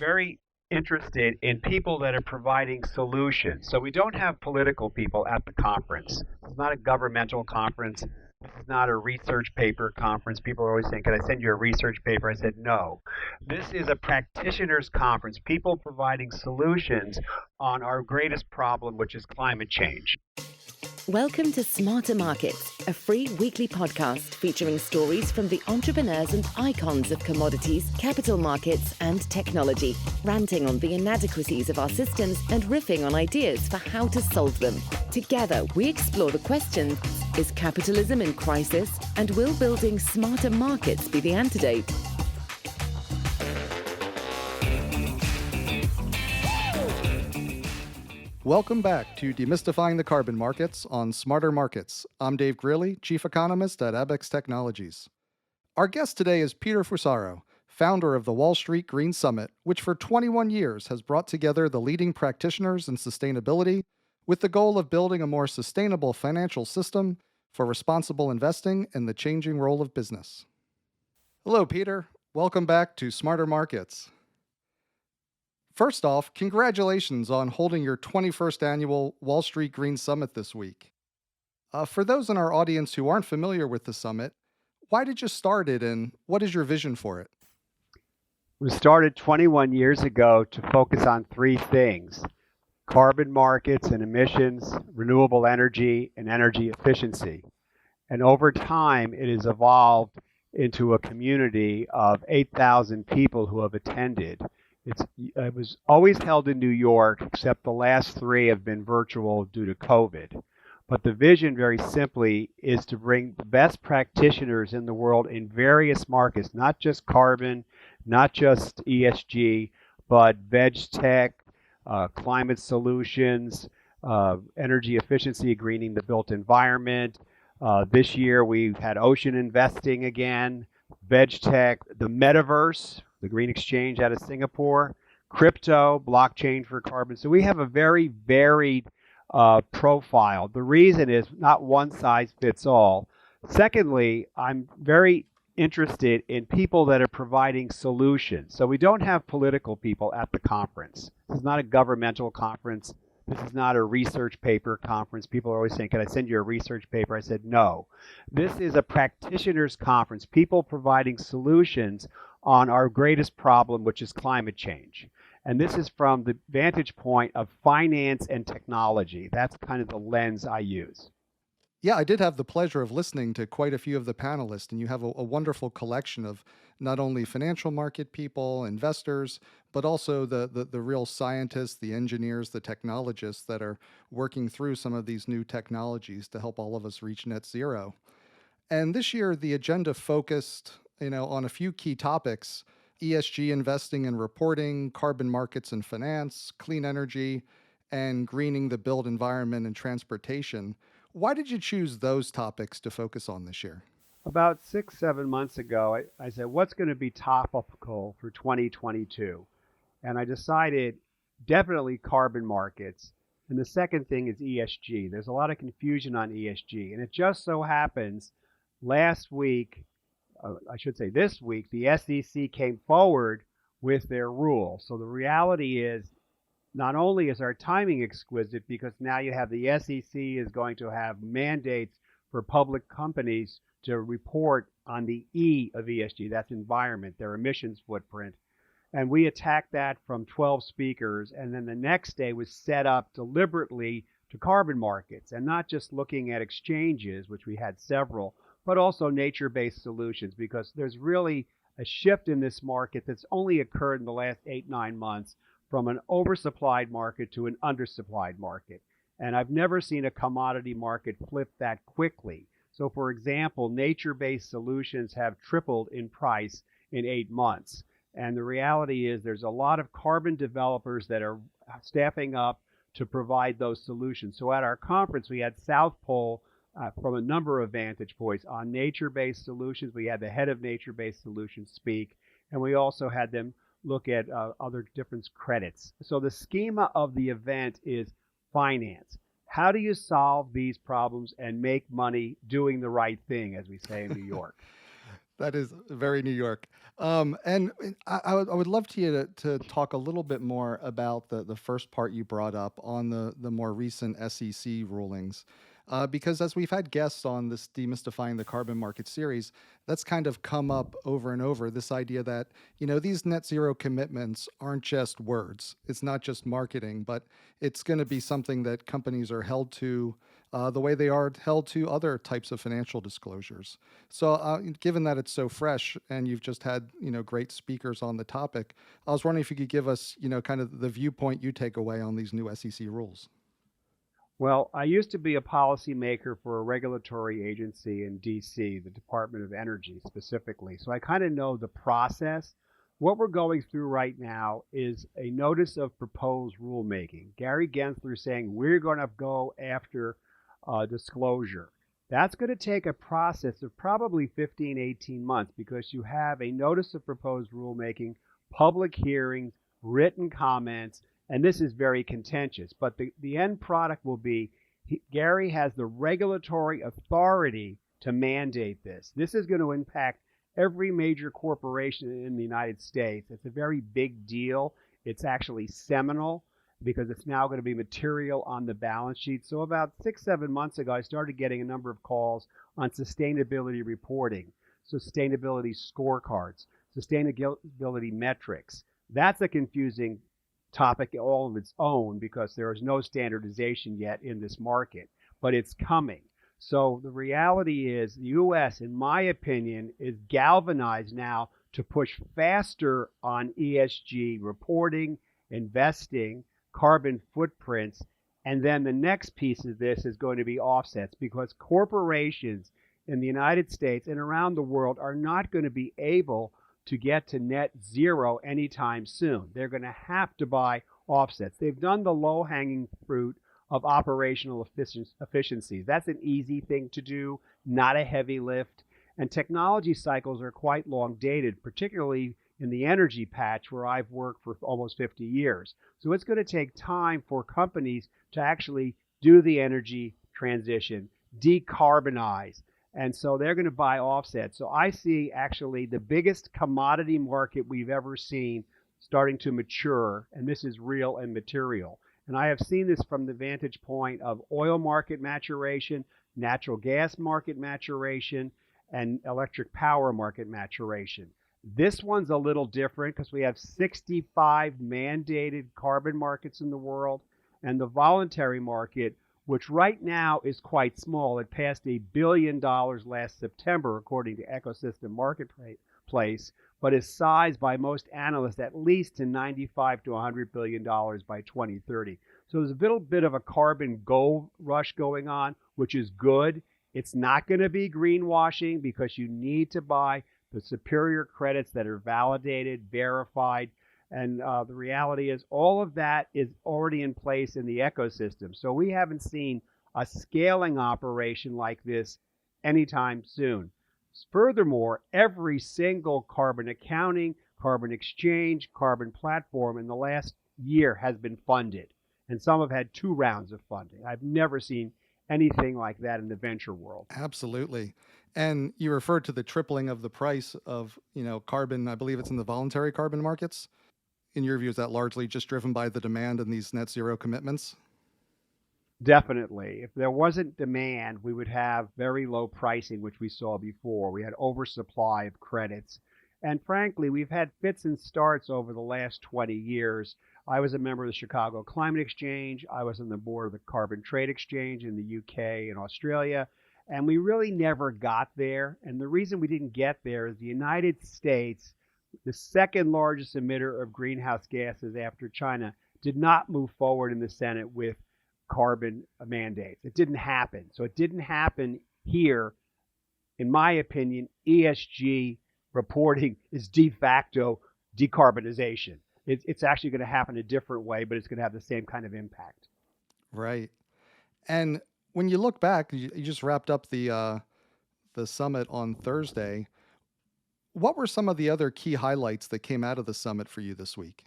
very interested in people that are providing solutions. So we don't have political people at the conference. It's not a governmental conference. This is not a research paper conference. People are always saying, can I send you a research paper? I said, no. This is a practitioners conference, people providing solutions on our greatest problem, which is climate change. Welcome to Smarter Markets, a free weekly podcast featuring stories from the entrepreneurs and icons of commodities, capital markets, and technology, ranting on the inadequacies of our systems and riffing on ideas for how to solve them. Together, we explore the questions: is capitalism in crisis? And will building smarter markets be the antidote? Welcome back to Demystifying the Carbon Markets on Smarter Markets. I'm Dave Greely, Chief Economist at Abex Technologies. Our guest today is Peter Fusaro, founder of the Wall Street Green Summit, which for 21 years has brought together the leading practitioners in sustainability with the goal of building a more sustainable financial system for responsible investing in the changing role of business. Hello, Peter. Welcome back to Smarter Markets. First off, congratulations on holding your 21st annual Wall Street Green Summit this week. For those in our audience who aren't familiar with the summit, why did you start it and what is your vision for it? We started 21 years ago to focus on three things: carbon markets and emissions, renewable energy, and energy efficiency. And over time, it has evolved into a community of 8,000 people who have attended. It was always held in New York, except the last three have been virtual due to COVID. But the vision, very simply, is to bring the best practitioners in the world in various markets, not just carbon, not just ESG, but Veg Tech, climate solutions, energy efficiency, greening the built environment. This year we've had ocean investing again, Veg Tech, the metaverse, the green exchange out of Singapore, crypto, blockchain for carbon. So we have a very varied profile. The reason is not one size fits all. Secondly, I'm very interested in people that are providing solutions. So we don't have political people at the conference. This is not a governmental conference. This is not a research paper conference. People are always saying, can I send you a research paper? I said, no. This is a practitioners conference, people providing solutions on our greatest problem, which is climate change. And this is from the vantage point of finance and technology. That's kind of the lens I use. Yeah, I did have the pleasure of listening to quite a few of the panelists, and you have a wonderful collection of not only financial market people, investors, but also the real scientists, the engineers, the technologists that are working through some of these new technologies to help all of us reach net zero. And this year, the agenda focused, on a few key topics: ESG investing and reporting, carbon markets and finance, clean energy, and greening the built environment and transportation. Why did you choose those topics to focus on this year? About 6, 7 months ago, I said, what's going to be topical for 2022? And I decided definitely carbon markets. And the second thing is ESG. There's a lot of confusion on ESG. And it just so happens this week, the SEC came forward with their rule. So the reality is, not only is our timing exquisite, because now you have the SEC is going to have mandates for public companies to report on the E of ESG, that's environment, their emissions footprint. And we attacked that from 12 speakers. And then the next day was set up deliberately to carbon markets, and not just looking at exchanges, which we had several, but also nature-based solutions, because there's really a shift in this market that's only occurred in the last 8, 9 months from an oversupplied market to an undersupplied market. And I've never seen a commodity market flip that quickly. So for example, nature-based solutions have tripled in price in 8 months. And the reality is there's a lot of carbon developers that are staffing up to provide those solutions. So at our conference, we had South Pole from a number of vantage points on nature-based solutions. We had the head of nature-based solutions speak, and we also had them look at other different credits. So the schema of the event is finance. How do you solve these problems and make money doing the right thing, as we say in New York? That is very New York. And I would love to talk a little bit more about the first part you brought up on the more recent SEC rulings. Because as we've had guests on this Demystifying the Carbon Market series, that's kind of come up over and over, this idea that, these net zero commitments aren't just words. It's not just marketing, but it's going to be something that companies are held to the way they are held to other types of financial disclosures. So, given that it's so fresh and you've just had, great speakers on the topic, I was wondering if you could give us, kind of the viewpoint you take away on these new SEC rules. Well, I used to be a policymaker for a regulatory agency in DC, the Department of Energy specifically. So I kind of know the process. What we're going through right now is a notice of proposed rulemaking. Gary Gensler saying we're going to go after disclosure. That's going to take a process of probably 15, 18 months because you have a notice of proposed rulemaking, public hearings, written comments, and this is very contentious. But the end product will be Gary has the regulatory authority to mandate this. This is going to impact every major corporation in the United States. It's a very big deal. It's actually seminal because it's now going to be material on the balance sheet. So about 6, 7 months ago, I started getting a number of calls on sustainability reporting, sustainability scorecards, sustainability metrics. That's a confusing topic all of its own because there is no standardization yet in this market, but it's coming. So the reality is the US, in my opinion, is galvanized now to push faster on ESG reporting, investing, carbon footprints, and then the next piece of this is going to be offsets because corporations in the United States and around the world are not going to be able to get to net zero anytime soon. They're going to have to buy offsets. They've done the low-hanging fruit of operational efficiencies. That's an easy thing to do, not a heavy lift. And technology cycles are quite long dated, particularly in the energy patch where I've worked for almost 50 years. So it's going to take time for companies to actually do the energy transition, decarbonize, and so they're going to buy offsets. So I see actually the biggest commodity market we've ever seen starting to mature, and this is real and material. And I have seen this from the vantage point of oil market maturation, natural gas market maturation, and electric power market maturation. This one's a little different because we have 65 mandated carbon markets in the world, and the voluntary market, which right now is quite small. It passed $1 billion last September, according to Ecosystem Marketplace, but is sized by most analysts at least to $95 to $100 billion by 2030. So there's a little bit of a carbon gold rush going on, which is good. It's not going to be greenwashing because you need to buy the superior credits that are validated, verified, and the reality is all of that is already in place in the ecosystem. So we haven't seen a scaling operation like this anytime soon. Furthermore, every single carbon accounting, carbon exchange, carbon platform in the last year has been funded. And some have had 2 rounds of funding. I've never seen anything like that in the venture world. Absolutely. And you referred to the tripling of the price of, carbon. I believe it's in the voluntary carbon markets. In your view, is that largely just driven by the demand and these net zero commitments? Definitely. If there wasn't demand, we would have very low pricing, which we saw before. We had oversupply of credits. And frankly, we've had fits and starts over the last 20 years. I was a member of the Chicago Climate Exchange. I was on the board of the Carbon Trade Exchange in the UK and Australia. And we really never got there. And the reason we didn't get there is the United States, the second largest emitter of greenhouse gases after China, did not move forward in the Senate with carbon mandates. It didn't happen. So it didn't happen here. In my opinion, ESG reporting is de facto decarbonization. It's actually going to happen a different way, but it's going to have the same kind of impact. Right. And when you look back, you just wrapped up the summit on Thursday. What were some of the other key highlights that came out of the summit for you this week?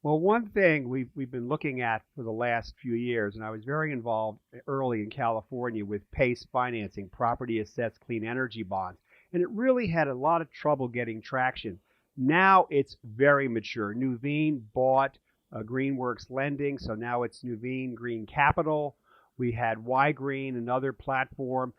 Well, one thing we've been looking at for the last few years, and I was very involved early in California with PACE financing, property assessed clean energy bonds. and it really had a lot of trouble getting traction. Now it's very mature. Nuveen bought Greenworks Lending, so now it's Nuveen Green Capital. We had Y Green, another platform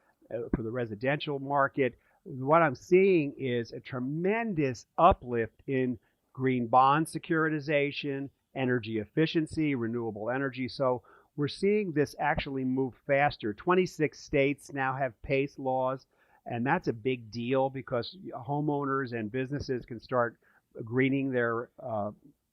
for the residential market. What I'm seeing is a tremendous uplift in green bond securitization, energy efficiency, renewable energy. So we're seeing this actually move faster. 26 states now have PACE laws, and that's a big deal because homeowners and businesses can start greening their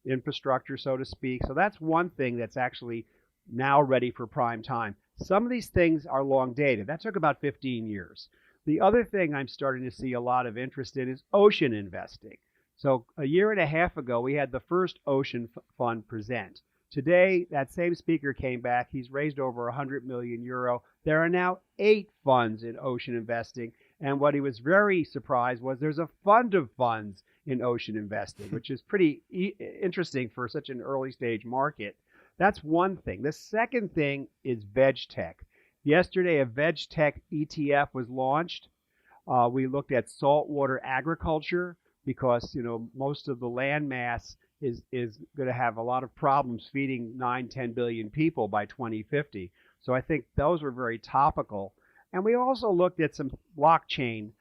infrastructure, so to speak. So that's one thing that's actually now ready for prime time. Some of these things are long dated. That took about 15 years. The other thing I'm starting to see a lot of interest in is ocean investing. So a year and a half ago, we had the first ocean fund present. Today, that same speaker came back. He's raised over 100 million euro. There are now 8 funds in ocean investing. And what he was very surprised was there's a fund of funds in ocean investing, which is pretty interesting for such an early stage market. That's one thing. The second thing is Veg Tech. Yesterday, a Veg Tech ETF was launched. We looked at saltwater agriculture because most of the land mass is going to have a lot of problems feeding 9-10 billion people by 2050. So I think those were very topical. And we also looked at some blockchain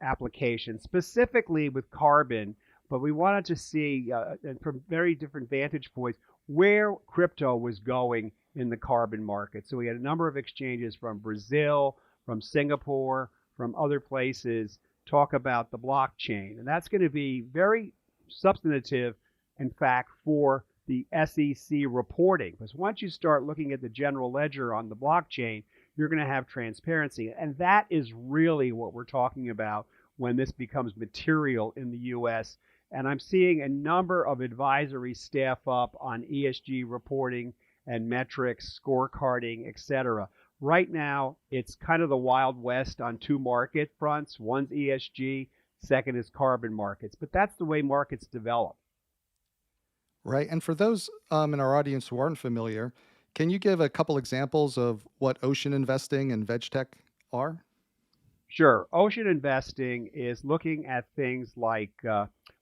applications, specifically with carbon, but we wanted to see, and from very different vantage points, where crypto was going in the carbon market. So we had a number of exchanges from Brazil, from Singapore, from other places talk about the blockchain. And that's going to be very substantive, in fact, for the SEC reporting. Because once you start looking at the general ledger on the blockchain, you're going to have transparency. And that is really what we're talking about when this becomes material in the U.S. And I'm seeing a number of advisory staff up on ESG reporting and metrics, scorecarding, etc. Right now, it's kind of the Wild West on 2 market fronts. One's ESG, second is carbon markets. But that's the way markets develop. Right. And for those in our audience who aren't familiar, can you give a couple examples of what ocean investing and veg tech are? Sure. Ocean investing is looking at things like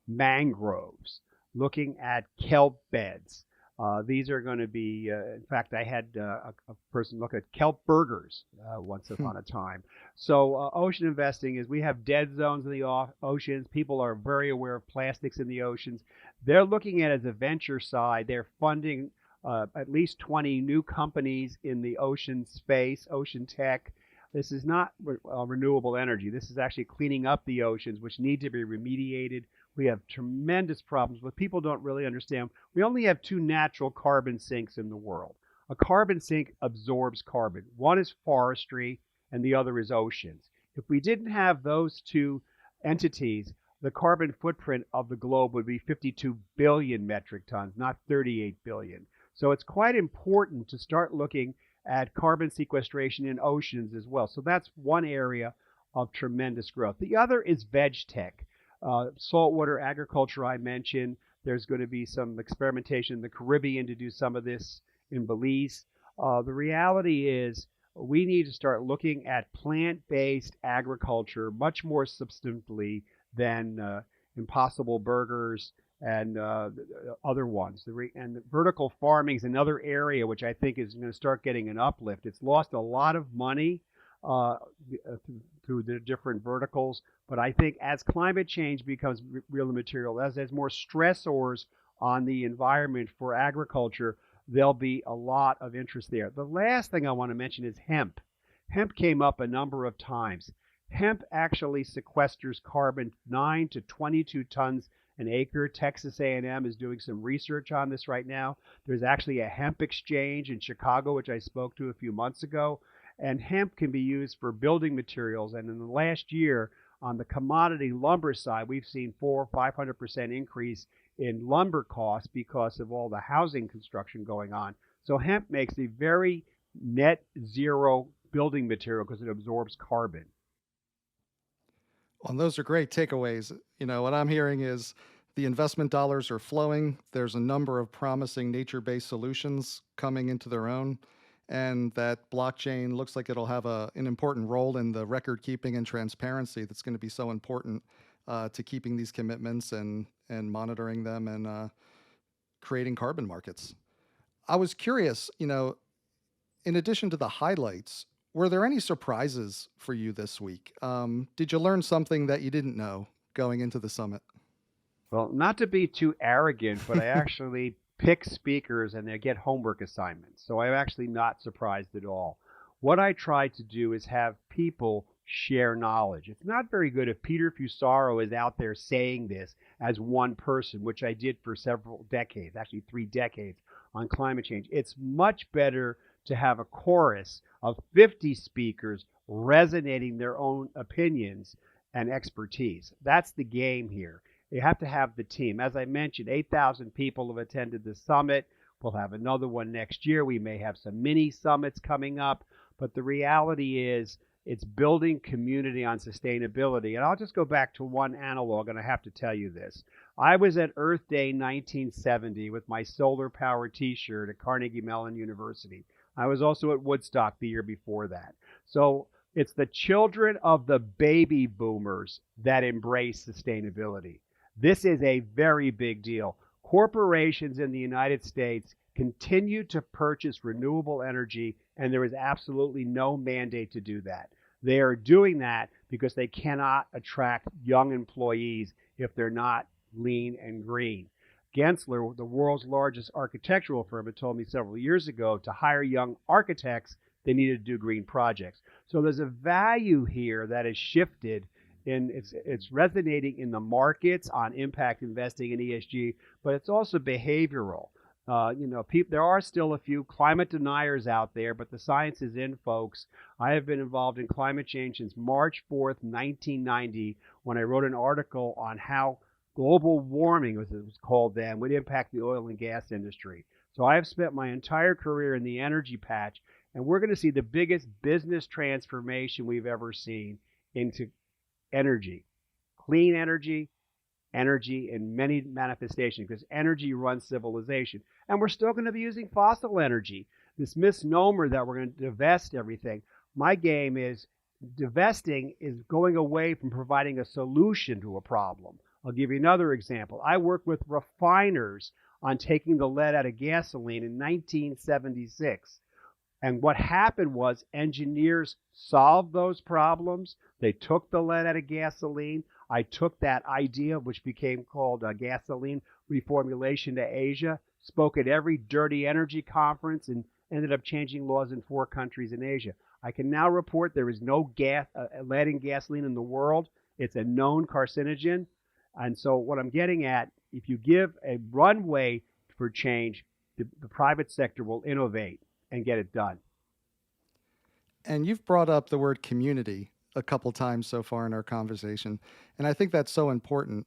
mangroves, looking at kelp beds. These are going to be, in fact, I had a person look at kelp burgers once upon a time. So ocean investing is we have dead zones in the oceans. People are very aware of plastics in the oceans. They're looking at it as a venture side. They're funding at least 20 new companies in the ocean space, ocean tech. This is not renewable energy. This is actually cleaning up the oceans, which need to be remediated. We have tremendous problems, but people don't really understand. We only have 2 natural carbon sinks in the world. A carbon sink absorbs carbon. One is forestry, and the other is oceans. If we didn't have those 2 entities, the carbon footprint of the globe would be 52 billion metric tons, not 38 billion. So it's quite important to start looking at carbon sequestration in oceans as well. So that's one area of tremendous growth. The other is veg tech. Saltwater agriculture, I mentioned. There's going to be some experimentation in the Caribbean to do some of this in Belize. The reality is we need to start looking at plant-based agriculture much more substantively than Impossible Burgers and other ones. And the vertical farming is another area which I think is going to start getting an uplift. It's lost a lot of money through the different verticals, but I think as climate change becomes real material, as there's more stressors on the environment for agriculture, there'll be a lot of interest there. The last thing I want to mention is hemp. Hemp came up a number of times. Hemp actually sequesters carbon 9 to 22 tons an acre. Texas A&M is doing some research on this right now. There's actually a hemp exchange in Chicago, which I spoke to a few months ago. And hemp can be used for building materials. And in the last year, on the commodity lumber side, we've seen 400% or 500% increase in lumber costs because of all the housing construction going on. So hemp makes a very net zero building material because it absorbs carbon. Well, those are great takeaways. What I'm hearing is the investment dollars are flowing. There's a number of promising nature-based solutions coming into their own. and that blockchain looks like it'll have an important role in the record keeping and transparency that's going to be so important to keeping these commitments and monitoring them and creating carbon markets. I was curious, in addition to the highlights, were there any surprises for you this week? Did you learn something that you didn't know going into the summit? Well, not to be too arrogant, but I actually pick speakers and they get homework assignments. So I'm actually not surprised at all. What I try to do is have people share knowledge. It's not very good if Peter Fusaro is out there saying this as one person, which I did for several decades, actually 3 decades on climate change. It's much better to have a chorus of 50 speakers resonating their own opinions and expertise. That's the game here. You have to have the team. As I mentioned, 8,000 people have attended the summit. We'll have another one next year. We may have some mini summits coming up. But the reality is it's building community on sustainability. And I'll just go back to one analog, and I have to tell you this. I was at Earth Day 1970 with my solar power t-shirt at Carnegie Mellon University. I was also at Woodstock the year before that. So it's the children of the baby boomers that embrace sustainability. This is a very big deal. Corporations in the United States continue to purchase renewable energy, and there is absolutely no mandate to do that. They are doing that because they cannot attract young employees if they're not lean and green. Gensler, the world's largest architectural firm, had told me several years ago to hire young architects, they needed to do green projects. So there's a value here that has shifted, and it's resonating in the markets on impact investing in ESG, but it's also behavioral. There are still a few climate deniers out there, but the science is in, folks. I have been involved in climate change since March 4th, 1990, when I wrote an article on how global warming, as it was called then, would impact the oil and gas industry. So I have spent my entire career in the energy patch, and we're going to see the biggest business transformation we've ever seen into energy, clean energy, energy in many manifestations, because energy runs civilization. And we're still going to be using fossil energy. This misnomer that we're going to divest everything. My game is divesting is going away from providing a solution to a problem. I'll give you another example. I worked with refiners on taking the lead out of gasoline in 1976. And what happened was engineers solved those problems. They took the lead out of gasoline. I took that idea, which became called gasoline reformulation, to Asia, spoke at every dirty energy conference, and ended up changing laws in 4 countries in Asia. I can now report there is no lead in gasoline in the world. It's a known carcinogen. And so what I'm getting at, if you give a runway for change, the private sector will innovate and get it done. And you've brought up the word community a couple times so far in our conversation. And I think that's so important,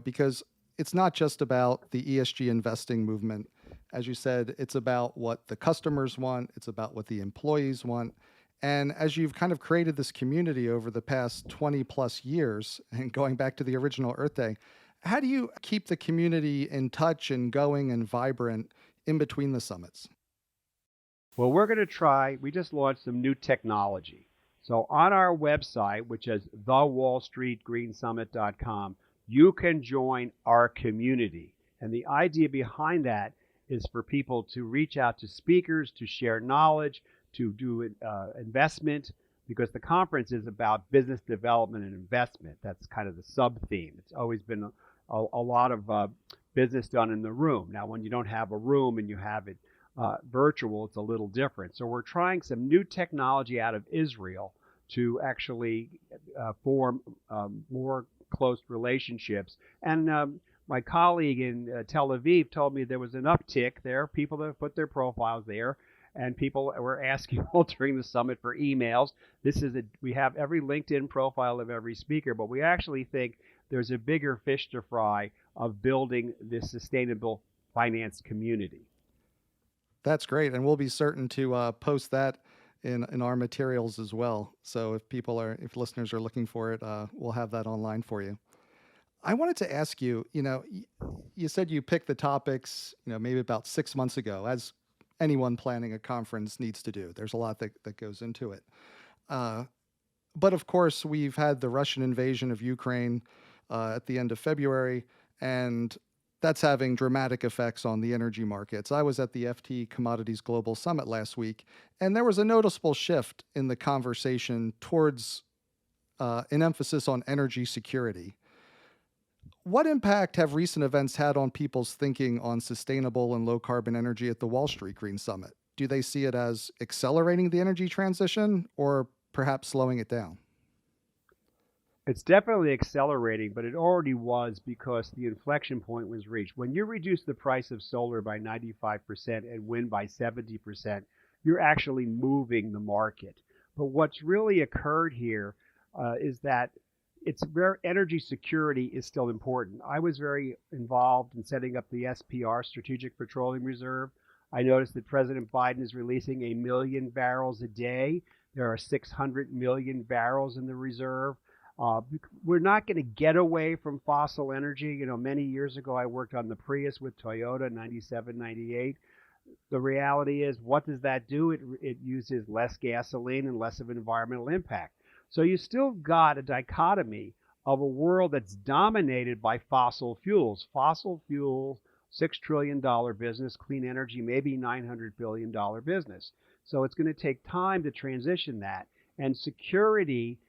because it's not just about the ESG investing movement. As you said, it's about what the customers want, it's about what the employees want. And as you've kind of created this community over the past 20 plus years, and going back to the original Earth Day, how do you keep the community in touch and going and vibrant in between the summits? Well, we just launched some new technology. So on our website, which is thewallstreetgreensummit.com, you can join our community. And the idea behind that is for people to reach out to speakers, to share knowledge, to do investment, because the conference is about business development and investment. That's kind of the sub-theme. It's always been a lot of business done in the room. Now, when you don't have a room and you have it virtual, it's a little different. So we're trying some new technology out of Israel to actually form more close relationships. And my colleague in Tel Aviv told me there was an uptick there, people that put their profiles there, and people were asking all during the summit for emails. We have every LinkedIn profile of every speaker, but we actually think there's a bigger fish to fry of building this sustainable finance community. That's great. And we'll be certain to post that in our materials as well. So if listeners are looking for it, we'll have that online for you. I wanted to ask you, you said you picked the topics, maybe about 6 months ago, as anyone planning a conference needs to do. There's a lot that goes into it. Uh, but of course, we've had the Russian invasion of Ukraine at the end of February, and that's having dramatic effects on the energy markets. I was at the FT Commodities Global Summit last week, and there was a noticeable shift in the conversation towards an emphasis on energy security. What impact have recent events had on people's thinking on sustainable and low carbon energy at the Wall Street Green Summit? Do they see it as accelerating the energy transition or perhaps slowing it down? It's definitely accelerating, but it already was because the inflection point was reached. When you reduce the price of solar by 95% and wind by 70%, you're actually moving the market. But what's really occurred here is that energy security is still important. I was very involved in setting up the SPR, Strategic Petroleum Reserve. I noticed that President Biden is releasing 1 million barrels a day. There are 600 million barrels in the reserve. We're not going to get away from fossil energy. You know, many years ago, I worked on the Prius with Toyota, 97, 98. The reality is, what does that do? It uses less gasoline and less of environmental impact. So you still got a dichotomy of a world that's dominated by fossil fuels. Fossil fuels, $6 trillion business, clean energy, maybe $900 billion business. So it's going to take time to transition that. And security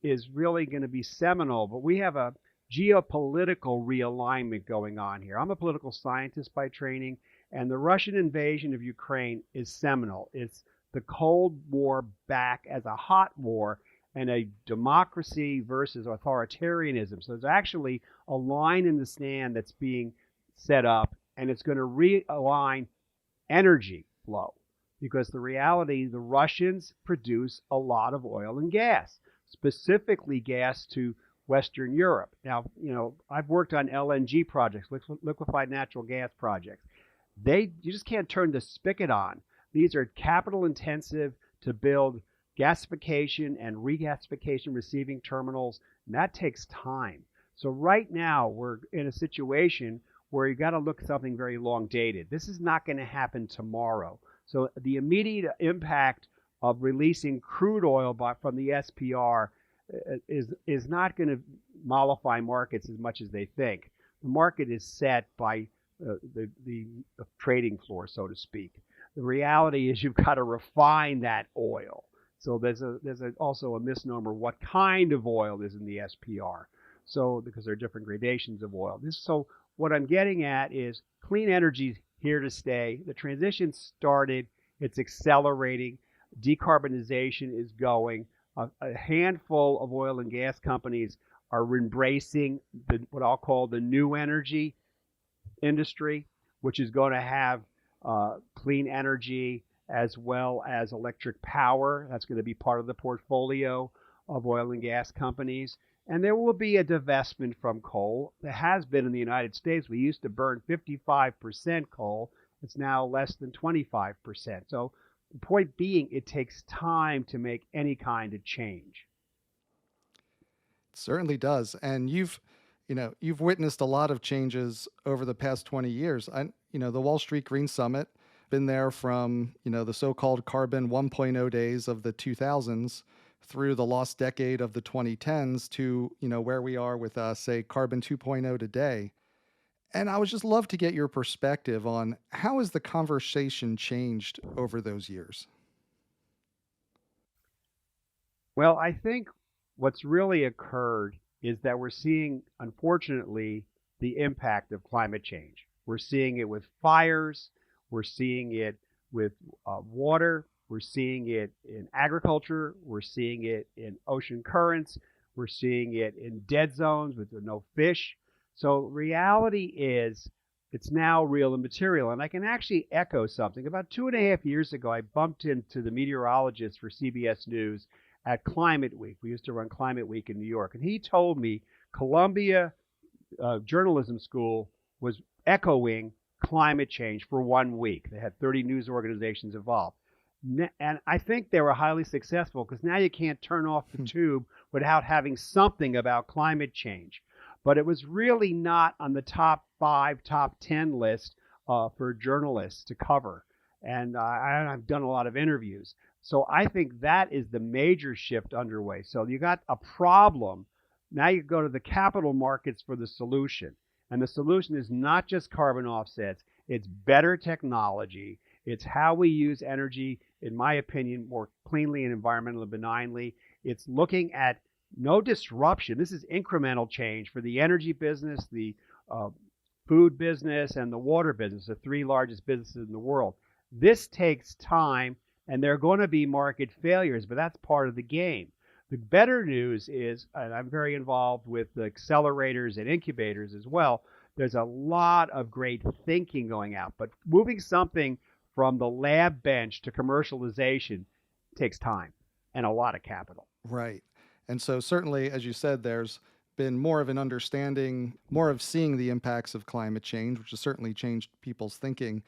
is really going to be seminal, but we have a geopolitical realignment going on here. I'm a political scientist by training, and the Russian invasion of Ukraine is seminal. It's the Cold War back as a hot war and a democracy versus authoritarianism. So there's actually a line in the sand that's being set up, and it's going to realign energy flow because the reality, the Russians produce a lot of oil and gas, specifically gas to Western Europe. Now, you know, I've worked on LNG projects, liquefied natural gas projects. You just can't turn the spigot on. These are capital intensive to build gasification and regasification receiving terminals, and that takes time. So right now we're in a situation where you got to look at something very long dated. This is not going to happen tomorrow. So the immediate impact of releasing crude oil from the SPR is not going to mollify markets as much as they think. The market is set by the trading floor, so to speak. The reality is you've got to refine that oil. So there's also a misnomer what kind of oil is in the SPR. So because there are different gradations of oil. So what I'm getting at is clean energy is here to stay. The transition started. It's accelerating. Decarbonization is going. A handful of oil and gas companies are embracing what I'll call the new energy industry, which is going to have clean energy as well as electric power. That's going to be part of the portfolio of oil and gas companies. And there will be a divestment from coal. There has been in the United States. We used to burn 55% coal. It's now less than 25%. So the point being, it takes time to make any kind of change. It certainly does. And you've witnessed a lot of changes over the past 20 years. The Wall Street Green Summit, been there from, the so-called carbon 1.0 days of the 2000s through the lost decade of the 2010s to, where we are with, say, carbon 2.0 today. And I would just love to get your perspective on how has the conversation changed over those years? Well, I think what's really occurred is that we're seeing, unfortunately, the impact of climate change. We're seeing it with fires. We're seeing it with water. We're seeing it in agriculture. We're seeing it in ocean currents. We're seeing it in dead zones with no fish. So reality is it's now real and material. And I can actually echo something. About 2.5 years ago, I bumped into the meteorologist for CBS News at Climate Week. We used to run Climate Week in New York. And he told me Columbia Journalism School was echoing climate change for 1 week. They had 30 news organizations involved. And I think they were highly successful because now you can't turn off the tube without having something about climate change. But it was really not on the top 5, top 10 list for journalists to cover. And I've done a lot of interviews. So I think that is the major shift underway. So you got a problem. Now you go to the capital markets for the solution. And the solution is not just carbon offsets, it's better technology. It's how we use energy, in my opinion, more cleanly and environmentally benignly. It's looking at no disruption. This is incremental change for the energy business, the uh, food business, and the water business, the three largest businesses in the world. This takes time, and there are going to be market failures, but that's part of the game. The better news is, and I'm very involved with the accelerators and incubators as well, there's a lot of great thinking going out, but moving something from the lab bench to commercialization takes time and a lot of capital. Right. And so, certainly, as you said, there's been more of an understanding, more of seeing the impacts of climate change, which has certainly changed people's thinking.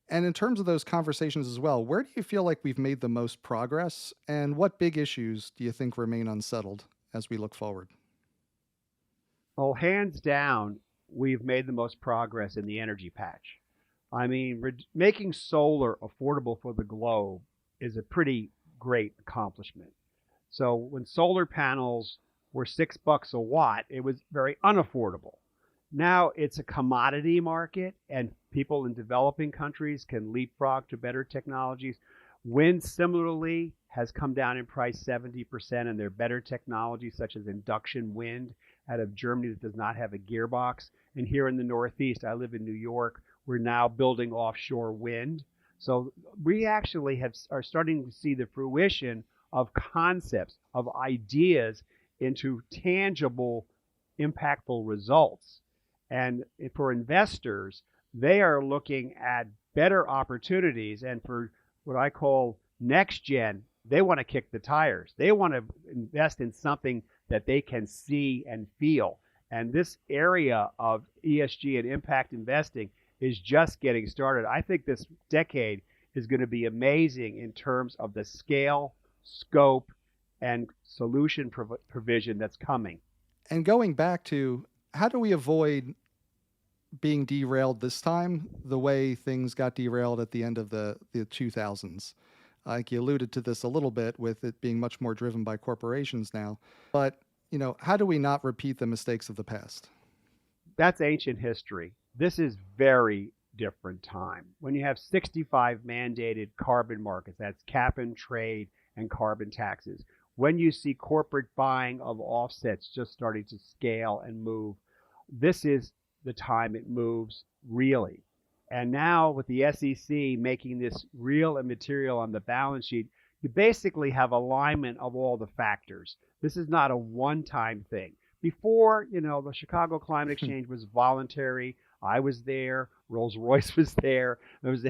And in terms of those conversations as well, where do you feel like we've made the most progress? And what big issues do you think remain unsettled as we look forward? Well, hands down, we've made the most progress in the energy patch. I mean, making solar affordable for the globe is a pretty great accomplishment. So when solar panels were $6 a watt, it was very unaffordable. Now it's a commodity market, and people in developing countries can leapfrog to better technologies. Wind similarly has come down in price 70%, and there are better technologies such as induction wind out of Germany that does not have a gearbox. And here in the Northeast, I live in New York, we're now building offshore wind. So we actually are starting to see the fruition of concepts, of ideas into tangible, impactful results. And for investors, they are looking at better opportunities. And for what I call next gen, they want to kick the tires. They want to invest in something that they can see and feel. And this area of ESG and impact investing is just getting started. I think this decade is going to be amazing in terms of the scale, scope, and solution provision that's coming. And going back to how do we avoid being derailed this time the way things got derailed at the end of the 2000s? Like you alluded to this a little bit with it being much more driven by corporations now. But, how do we not repeat the mistakes of the past? That's ancient history. This is very different time. When you have 65 mandated carbon markets, that's cap and trade and carbon taxes. When you see corporate buying of offsets just starting to scale and move, this is the time it moves really. And now with the SEC making this real and material on the balance sheet, you basically have alignment of all the factors. This is not a one-time thing. Before, the Chicago Climate Exchange was voluntary. I was there. Rolls-Royce was there. There was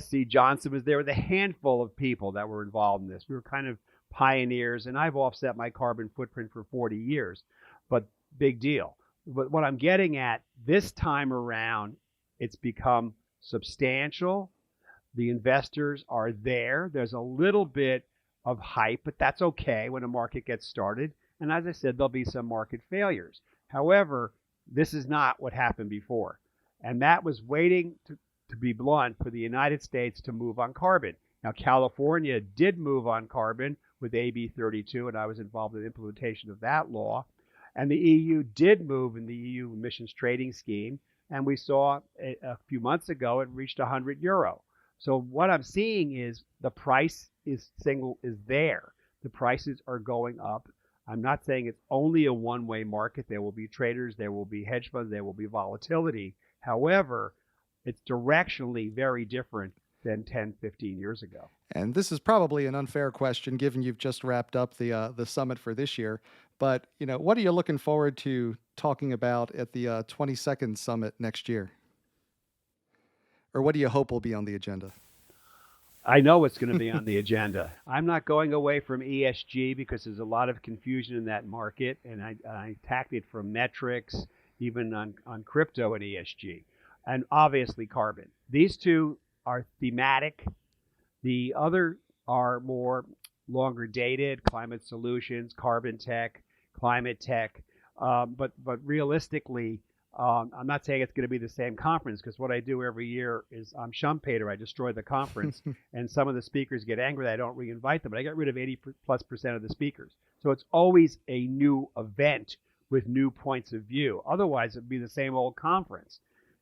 SC Johnson was there with a handful of people that were involved in this. We were kind of pioneers, and I've offset my carbon footprint for 40 years, but big deal. But what I'm getting at this time around, it's become substantial. The investors are there. There's a little bit of hype, but that's okay when a market gets started. And as I said, there'll be some market failures. However, this is not what happened before. And that was waiting, to be blunt, for the United States to move on carbon. Now, California did move on carbon with AB 32, and I was involved in the implementation of that law. And the EU did move in the EU emissions trading scheme. And we saw a few months ago it reached €100. So what I'm seeing is the price is there. The prices are going up. I'm not saying it's only a one-way market. There will be traders, there will be hedge funds, there will be volatility. However, it's directionally very different than 10, 15 years ago. And this is probably an unfair question, given you've just wrapped up the summit for this year. But what are you looking forward to talking about at the 22nd summit next year? Or what do you hope will be on the agenda? I know what's going to be on the agenda. I'm not going away from ESG because there's a lot of confusion in that market, and I attacked it from metrics, even on crypto and ESG, and obviously carbon. These two are thematic. The other are more longer dated: climate solutions, carbon tech, climate tech. But realistically, I'm not saying it's going to be the same conference because what I do every year is I'm Schumpeter. I destroy the conference, and some of the speakers get angry that I don't re-invite them, but I get rid of 80+% of the speakers. So it's always a new event with new points of view. Otherwise, it'd be the same old conference.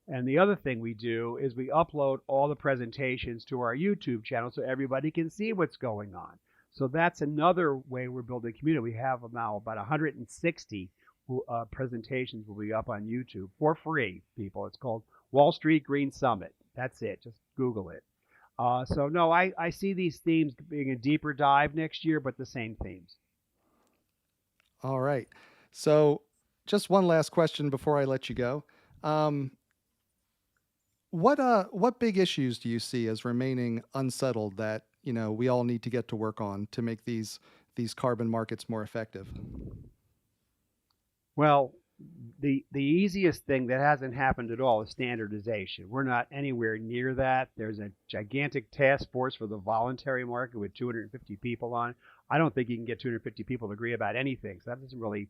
And the other thing we do is we upload all the presentations to our YouTube channel so everybody can see what's going on. So that's another way we're building community. We have now about 160 presentations will be up on YouTube for free, people. It's called Wall Street Green Summit. That's it. Just Google it. So no, I see these themes being a deeper dive next year, but the same themes. All right. So just one last question before I let you go. What big issues do you see as remaining unsettled that, we all need to get to work on to make these carbon markets more effective? Well, the easiest thing that hasn't happened at all is standardization. We're not anywhere near that. There's a gigantic task force for the voluntary market with 250 people on. I don't think you can get 250 people to agree about anything. So that doesn't really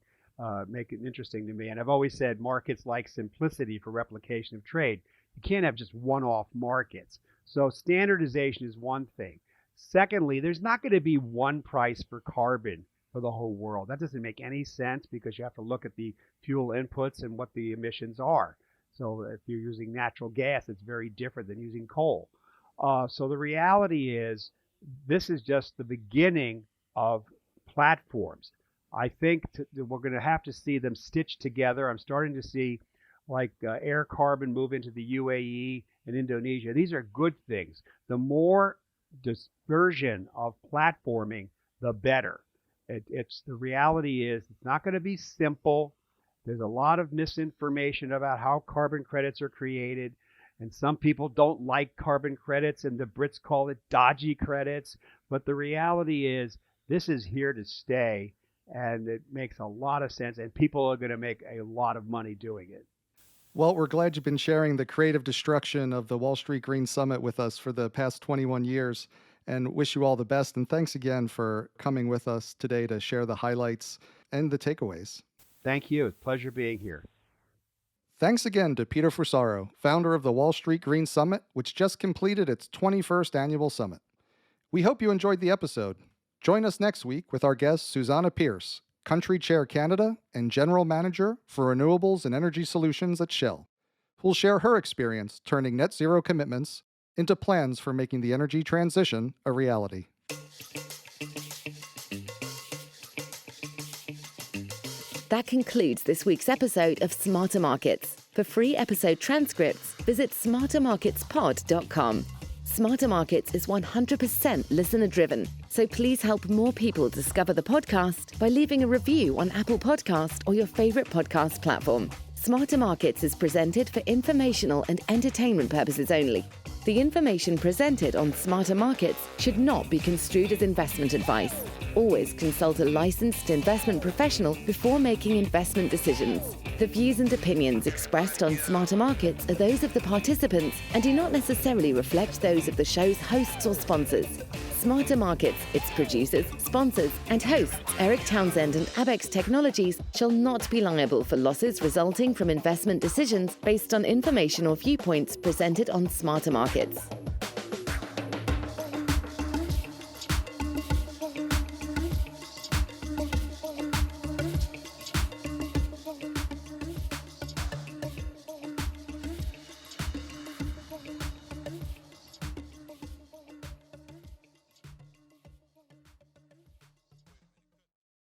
make it interesting to me. And I've always said markets like simplicity for replication of trade. You can't have just one-off markets. So standardization is one thing. Secondly, there's not going to be one price for carbon for the whole world. That doesn't make any sense because you have to look at the fuel inputs and what the emissions are. So if you're using natural gas, it's very different than using coal. So the reality is this is just the beginning of platforms. I think we're going to have to see them stitched together. I'm starting to see air carbon move into the UAE and Indonesia. These are good things. The more dispersion of platforming, the better. The reality is it's not going to be simple. There's a lot of misinformation about how carbon credits are created. And some people don't like carbon credits, and the Brits call it dodgy credits. But the reality is this is here to stay, and it makes a lot of sense, and people are going to make a lot of money doing it. Well, we're glad you've been sharing the creative destruction of the Wall Street Green Summit with us for the past 21 years, and wish you all the best. And thanks again for coming with us today to share the highlights and the takeaways. Thank you. It's a pleasure being here. Thanks again to Peter Fusaro, founder of the Wall Street Green Summit, which just completed its 21st annual summit. We hope you enjoyed the episode. Join us next week with our guest, Susanna Pierce, Country Chair Canada and General Manager for Renewables and Energy Solutions at Shell, who'll share her experience turning net zero commitments into plans for making the energy transition a reality. That concludes this week's episode of Smarter Markets. For free episode transcripts, visit smartermarketspod.com. Smarter Markets is 100% listener-driven, so please help more people discover the podcast by leaving a review on Apple Podcast or your favorite podcast platform. Smarter Markets is presented for informational and entertainment purposes only. The information presented on Smarter Markets should not be construed as investment advice. Always consult a licensed investment professional before making investment decisions. The views and opinions expressed on Smarter Markets are those of the participants and do not necessarily reflect those of the show's hosts or sponsors. Smarter Markets, its producers, sponsors, and hosts, Eric Townsend and Abex Technologies, shall not be liable for losses resulting from investment decisions based on information or viewpoints presented on Smarter Markets.